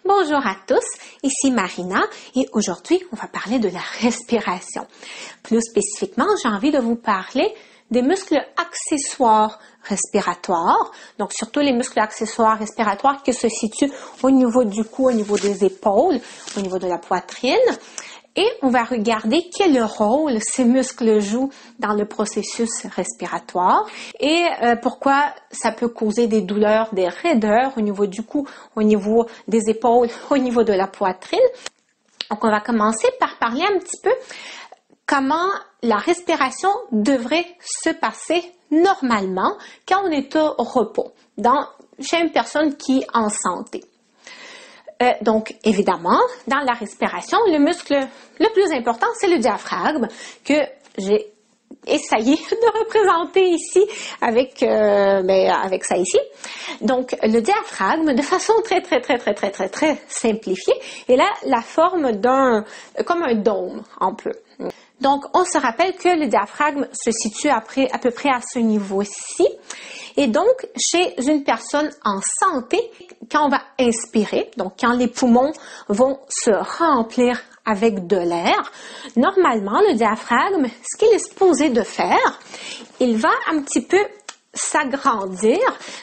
Bonjour à tous, ici Marina et aujourd'hui on va parler de la respiration. Plus spécifiquement, j'ai envie de vous parler des muscles accessoires respiratoires, donc surtout les muscles accessoires respiratoires qui se situent au niveau du cou, au niveau des épaules, au niveau de la poitrine. Et on va regarder quel rôle ces muscles jouent dans le processus respiratoire et pourquoi ça peut causer des douleurs, des raideurs au niveau du cou, au niveau des épaules, au niveau de la poitrine. Donc on va commencer par parler un petit peu comment la respiration devrait se passer normalement quand on est au repos, chez une personne qui est en santé. Donc, évidemment, dans la respiration, le muscle le plus important, c'est le diaphragme que j'ai essayé de représenter ici avec ça ici. Donc, le diaphragme, de façon très simplifiée, est là la forme comme un dôme, un peu. Donc, on se rappelle que le diaphragme se situe à peu près à ce niveau-ci. Et donc, chez une personne en santé, quand on va inspirer, donc quand les poumons vont se remplir avec de l'air, normalement, le diaphragme, ce qu'il est supposé de faire, il va un petit peu s'agrandir.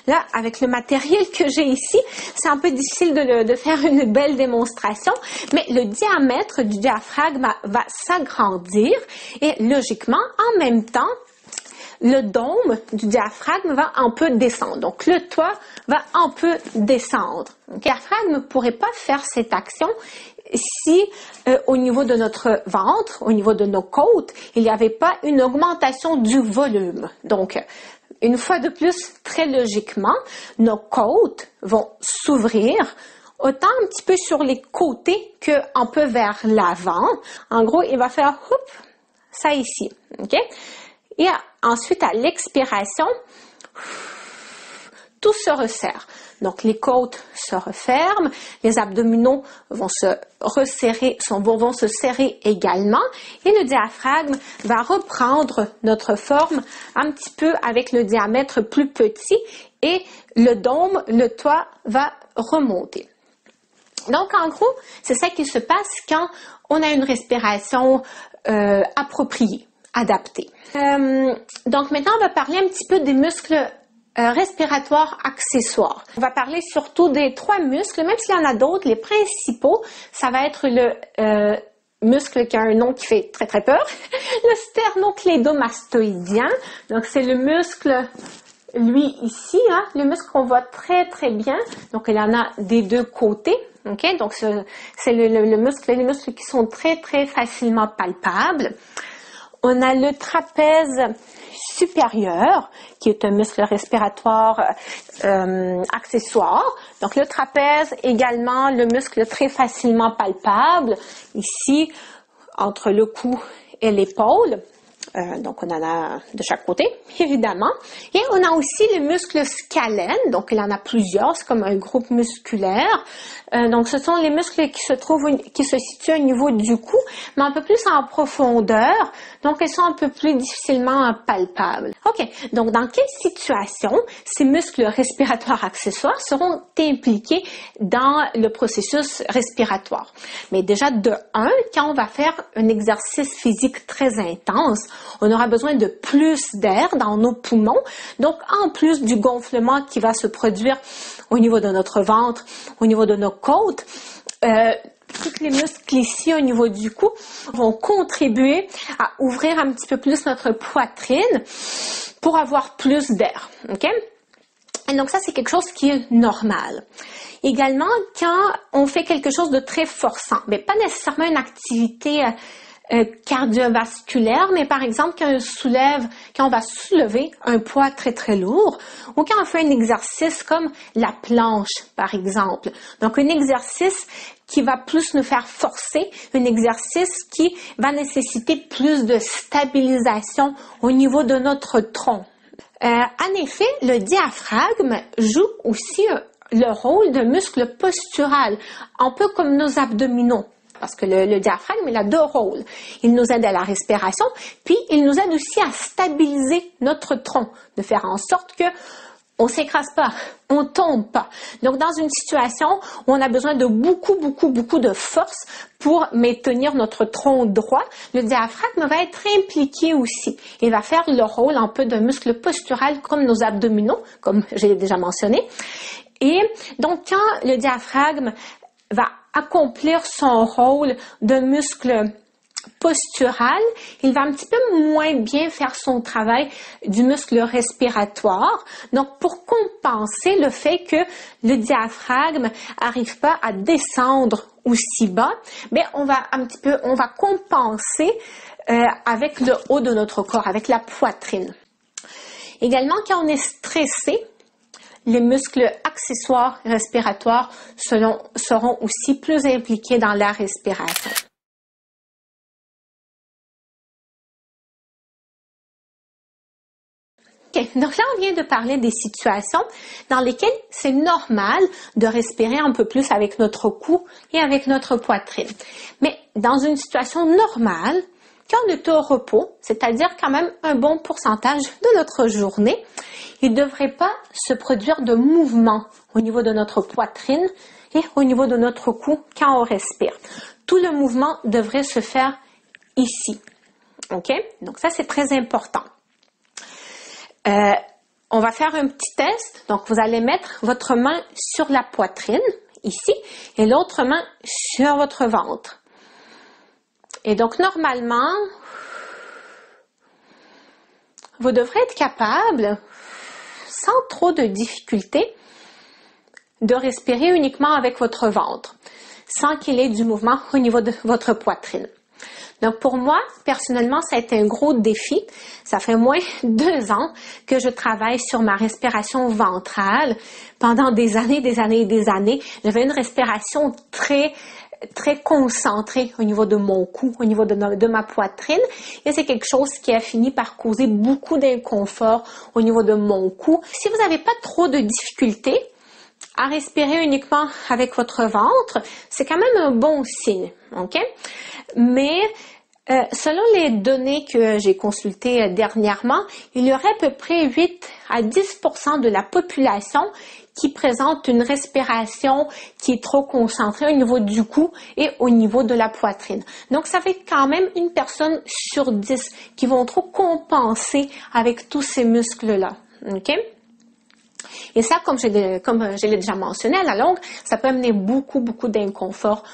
Là, avec le matériel que j'ai ici, c'est un peu difficile de faire une belle démonstration, mais le diamètre du diaphragme va s'agrandir et logiquement, en même temps, le dôme du diaphragme va un peu descendre. Donc, le toit va un peu descendre. Le diaphragme ne pourrait pas faire cette action si au niveau de notre ventre, au niveau de nos côtes, il n'y avait pas une augmentation du volume. Donc, une fois de plus, très logiquement, nos côtes vont s'ouvrir autant un petit peu sur les côtés qu'un peu vers l'avant. En gros, il va faire ça ici. OK? Et ensuite, à l'expiration, tout se resserre. Donc, les côtes se referment, les abdominaux vont se resserrer, vont se serrer également, et le diaphragme va reprendre notre forme un petit peu avec le diamètre plus petit, et le dôme, le toit, va remonter. Donc, en gros, c'est ça qui se passe quand on a une respiration appropriée, adaptée. Donc, maintenant, on va parler un petit peu des muscles respiratoires accessoires. On va parler surtout des 3 muscles, même s'il y en a d'autres, les principaux, ça va être le muscle qui a un nom qui fait très peur, le sternoclédomastoïdien. Donc, c'est le muscle, lui, ici, le muscle qu'on voit très bien. Donc, il y en a des deux côtés. OK? Donc, c'est les muscles qui sont très facilement palpables. On a le trapèze supérieur, qui est un muscle respiratoire accessoire. Donc, le trapèze, également, le muscle très facilement palpable, ici, entre le cou et l'épaule. Donc, on en a de chaque côté, évidemment. Et on a aussi le muscle scalène. Donc, il y en a plusieurs. C'est comme un groupe musculaire. Donc, ce sont les muscles qui se situent au niveau du cou, mais un peu plus en profondeur. Donc, ils sont un peu plus difficilement palpables. OK. Donc, dans quelle situation ces muscles respiratoires accessoires seront impliqués dans le processus respiratoire? Mais déjà, de 1, quand on va faire un exercice physique très intense, on aura besoin de plus d'air dans nos poumons. Donc, en plus du gonflement qui va se produire au niveau de notre ventre, au niveau de nos côtes, tous les muscles ici au niveau du cou vont contribuer à ouvrir un petit peu plus notre poitrine pour avoir plus d'air. OK? Et donc, ça, c'est quelque chose qui est normal. Également, quand on fait quelque chose de très forçant, mais pas nécessairement une activité cardiovasculaire, mais par exemple quand on va soulever un poids très lourd, ou quand on fait un exercice comme la planche, par exemple. Donc, un exercice qui va plus nous faire forcer, un exercice qui va nécessiter plus de stabilisation au niveau de notre tronc. En effet, le diaphragme joue aussi le rôle de muscle postural, un peu comme nos abdominaux. Parce que le diaphragme, il a 2 rôles. Il nous aide à la respiration, puis il nous aide aussi à stabiliser notre tronc, de faire en sorte que on s'écrase pas, on tombe pas. Donc, dans une situation où on a besoin de beaucoup de force pour maintenir notre tronc droit, le diaphragme va être impliqué aussi. Il va faire le rôle un peu d'un muscle postural comme nos abdominaux, comme je l'ai déjà mentionné. Et donc, quand le diaphragme va accomplir son rôle de muscle postural, il va un petit peu moins bien faire son travail du muscle respiratoire. Donc, pour compenser le fait que le diaphragme n'arrive pas à descendre aussi bas, mais on va compenser avec le haut de notre corps, avec la poitrine. Également, quand on est stressé, les muscles accessoires respiratoires seront aussi plus impliqués dans la respiration. Okay. Donc là, on vient de parler des situations dans lesquelles c'est normal de respirer un peu plus avec notre cou et avec notre poitrine. Mais dans une situation normale, quand on est au repos, c'est-à-dire quand même un bon pourcentage de notre journée, il ne devrait pas se produire de mouvement au niveau de notre poitrine et au niveau de notre cou quand on respire. Tout le mouvement devrait se faire ici. OK? Donc ça, c'est très important. On va faire un petit test. Donc, vous allez mettre votre main sur la poitrine, ici, et l'autre main sur votre ventre. Et donc, normalement, vous devrez être capable, sans trop de difficulté, de respirer uniquement avec votre ventre, sans qu'il y ait du mouvement au niveau de votre poitrine. Donc, pour moi, personnellement, ça a été un gros défi. Ça fait moins 2 ans que je travaille sur ma respiration ventrale. Pendant des années. J'avais une respiration très concentrée au niveau de mon cou, au niveau de ma poitrine. Et c'est quelque chose qui a fini par causer beaucoup d'inconfort au niveau de mon cou. Si vous n'avez pas trop de difficultés à respirer uniquement avec votre ventre, c'est quand même un bon signe, OK? Mais selon les données que j'ai consultées dernièrement, il y aurait à peu près 8 à 10% de la population qui présente une respiration qui est trop concentrée au niveau du cou et au niveau de la poitrine. Donc, ça fait quand même une personne sur 10 qui vont trop compenser avec tous ces muscles-là, OK? Et ça, comme je l'ai déjà mentionné à la longue, ça peut amener beaucoup d'inconfort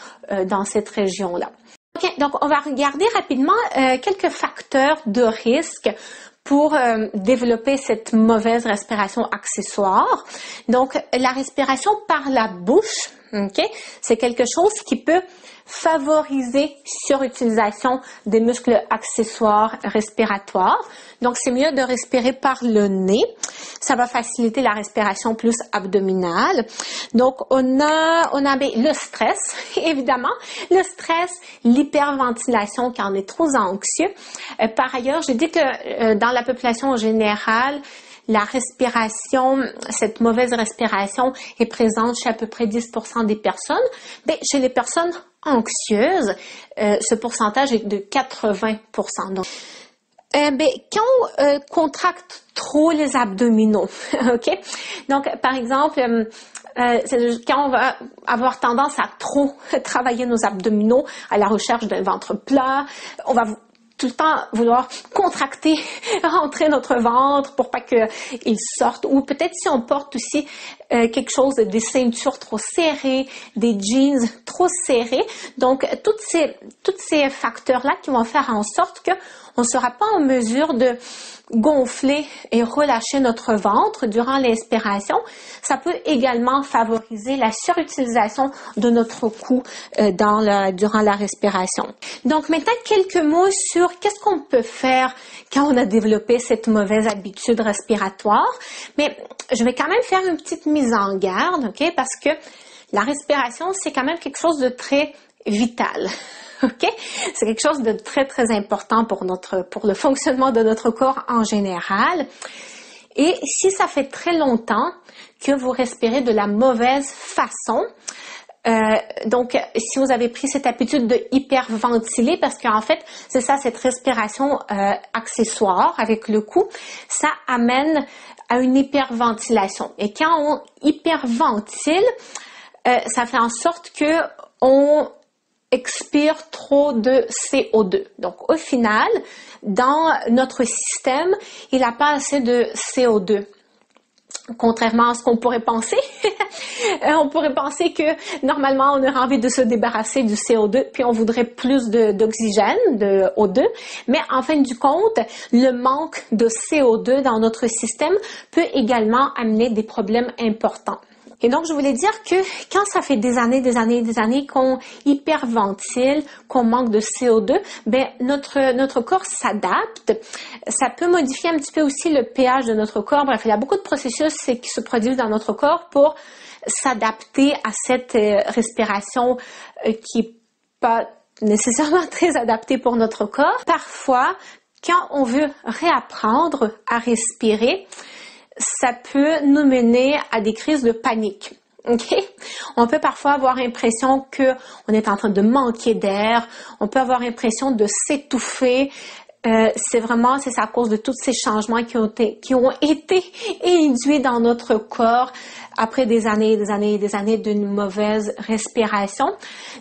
dans cette région-là. Okay, donc on va regarder rapidement quelques facteurs de risque pour développer cette mauvaise respiration accessoire. Donc, la respiration par la bouche, okay, c'est quelque chose qui peut favoriser surutilisation des muscles accessoires respiratoires. Donc, c'est mieux de respirer par le nez. Ça va faciliter la respiration plus abdominale. Donc, on a le stress, évidemment. Le stress, l'hyperventilation quand on est trop anxieux. Par ailleurs, j'ai dit que dans la population en général, la respiration, cette mauvaise respiration est présente chez à peu près 10% des personnes. Mais chez les personnes anxieuses, ce pourcentage est de 80%. Donc, quand on contracte trop les abdominaux, ok? Donc, par exemple, quand on va avoir tendance à trop travailler nos abdominaux à la recherche d'un ventre plat, on va tout le temps vouloir contracter, rentrer notre ventre pour pas qu'il sorte. Ou peut-être si on porte aussi quelque chose, des ceintures trop serrées, des jeans trop serrés. Donc, tous ces facteurs-là qui vont faire en sorte qu'on ne sera pas en mesure de gonfler et relâcher notre ventre durant l'inspiration. Ça peut également favoriser la surutilisation de notre cou durant la respiration. Donc maintenant, quelques mots sur qu'est-ce qu'on peut faire quand on a développé cette mauvaise habitude respiratoire. Mais je vais quand même faire une petite mise en garde, ok? Parce que la respiration, c'est quand même quelque chose de très vital. OK? C'est quelque chose de très important pour le fonctionnement de notre corps en général. Et si ça fait très longtemps que vous respirez de la mauvaise façon, Donc, si vous avez pris cette habitude de hyperventiler, parce qu'en fait, c'est ça, cette respiration accessoire avec le cou, ça amène à une hyperventilation. Et quand on hyperventile, ça fait en sorte que on expire trop de CO2. Donc, au final, dans notre système, il n'a pas assez de CO2. Contrairement à ce qu'on pourrait penser, on pourrait penser que normalement on aurait envie de se débarrasser du CO2 puis on voudrait plus d'oxygène, de O2, mais en fin du compte, le manque de CO2 dans notre système peut également amener des problèmes importants. Et donc, je voulais dire que quand ça fait des années qu'on hyperventile, qu'on manque de CO2, ben notre corps s'adapte. Ça peut modifier un petit peu aussi le pH de notre corps. Bref, il y a beaucoup de processus qui se produisent dans notre corps pour s'adapter à cette respiration qui n'est pas nécessairement très adaptée pour notre corps. Parfois, quand on veut réapprendre à respirer, ça peut nous mener à des crises de panique. Okay? On peut parfois avoir l'impression que on est en train de manquer d'air, on peut avoir l'impression de s'étouffer. C'est à cause de tous ces changements qui ont été induits dans notre corps après des années d'une mauvaise respiration.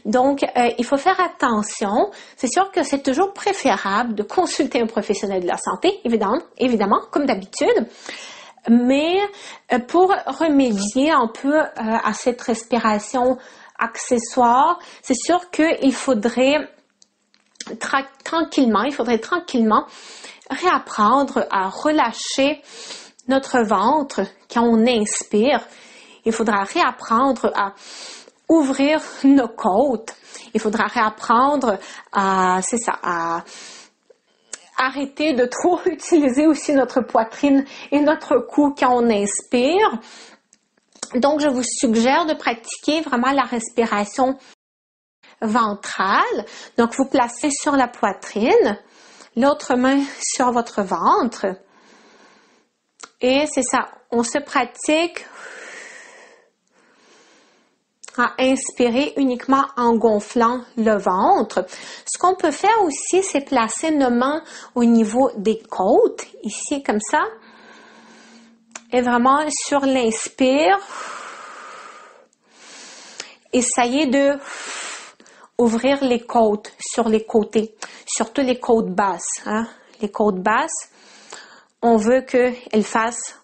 Donc, il faut faire attention. C'est sûr que c'est toujours préférable de consulter un professionnel de la santé, évidemment, comme d'habitude. Mais pour remédier un peu à cette respiration accessoire, c'est sûr qu'il faudrait tranquillement réapprendre à relâcher notre ventre quand on inspire. Il faudra réapprendre à ouvrir nos côtes. Il faudra réapprendre à arrêter de trop utiliser aussi notre poitrine et notre cou quand on inspire. Donc, je vous suggère de pratiquer vraiment la respiration ventrale. Donc, vous placez sur la poitrine, l'autre main sur votre ventre. Et c'est ça, on se pratique à inspirer uniquement en gonflant le ventre. Ce qu'on peut faire aussi, c'est placer nos mains au niveau des côtes, ici comme ça. Et vraiment sur l'inspire, essayez de ouvrir les côtes sur les côtés, surtout les côtes basses. Hein? Les côtes basses, on veut qu'elles fassent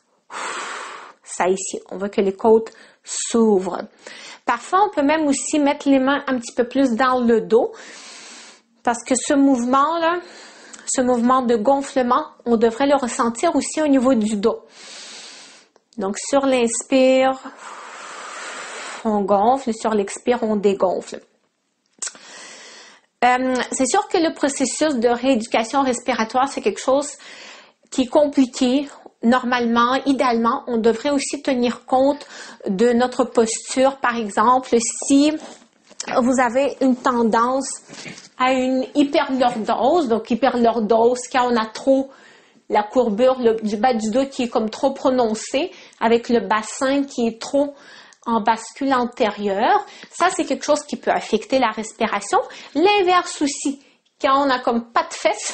ça ici. On veut que les côtes s'ouvrent. Parfois, on peut même aussi mettre les mains un petit peu plus dans le dos parce que ce mouvement-là, ce mouvement de gonflement, on devrait le ressentir aussi au niveau du dos. Donc, sur l'inspire, on gonfle, sur l'expire, on dégonfle. C'est sûr que le processus de rééducation respiratoire, c'est quelque chose qui est compliqué. Normalement, idéalement, on devrait aussi tenir compte de notre posture. Par exemple, si vous avez une tendance à une hyperlordose, donc hyperlordose, quand on a trop la courbure du bas du dos qui est comme trop prononcée, avec le bassin qui est trop en bascule antérieure, ça c'est quelque chose qui peut affecter la respiration. L'inverse aussi. Quand on a comme pas de fesses,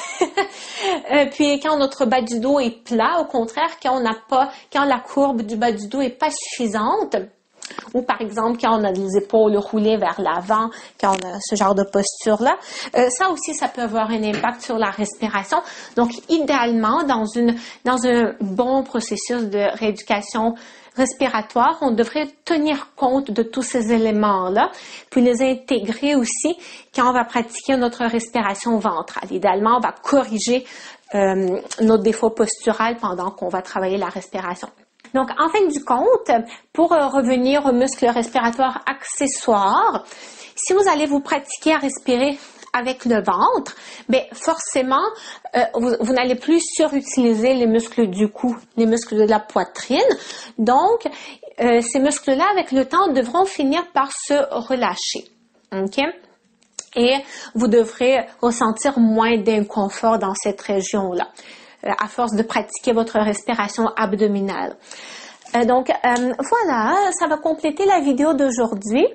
puis quand notre bas du dos est plat, au contraire, quand la courbe du bas du dos est pas suffisante, ou par exemple quand on a les épaules roulées vers l'avant, quand on a ce genre de posture-là, ça aussi, ça peut avoir un impact sur la respiration. Donc, idéalement, dans un bon processus de rééducation respiratoire, on devrait tenir compte de tous ces éléments-là, puis les intégrer aussi quand on va pratiquer notre respiration ventrale. Idéalement, on va corriger nos défauts posturaux pendant qu'on va travailler la respiration. Donc, en fin du compte, pour revenir aux muscles respiratoires accessoires, si vous allez vous pratiquer à respirer avec le ventre, bien forcément, vous n'allez plus surutiliser les muscles du cou, les muscles de la poitrine. Donc, ces muscles-là, avec le temps, devront finir par se relâcher. OK? Et vous devrez ressentir moins d'inconfort dans cette région-là, à force de pratiquer votre respiration abdominale. Donc, voilà, ça va compléter la vidéo d'aujourd'hui.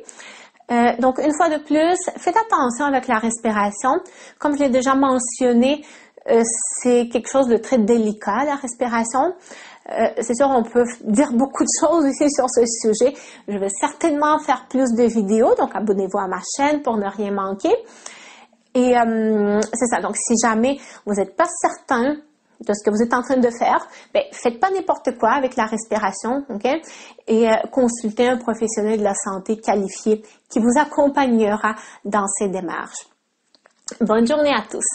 Donc, une fois de plus, faites attention avec la respiration. Comme je l'ai déjà mentionné, c'est quelque chose de très délicat, la respiration. C'est sûr, on peut dire beaucoup de choses ici sur ce sujet. Je vais certainement faire plus de vidéos, donc abonnez-vous à ma chaîne pour ne rien manquer. Et c'est ça, donc si jamais vous n'êtes pas certain de ce que vous êtes en train de faire, ben, faites pas n'importe quoi avec la respiration, ok? Et consultez un professionnel de la santé qualifié qui vous accompagnera dans ces démarches. Bonne journée à tous!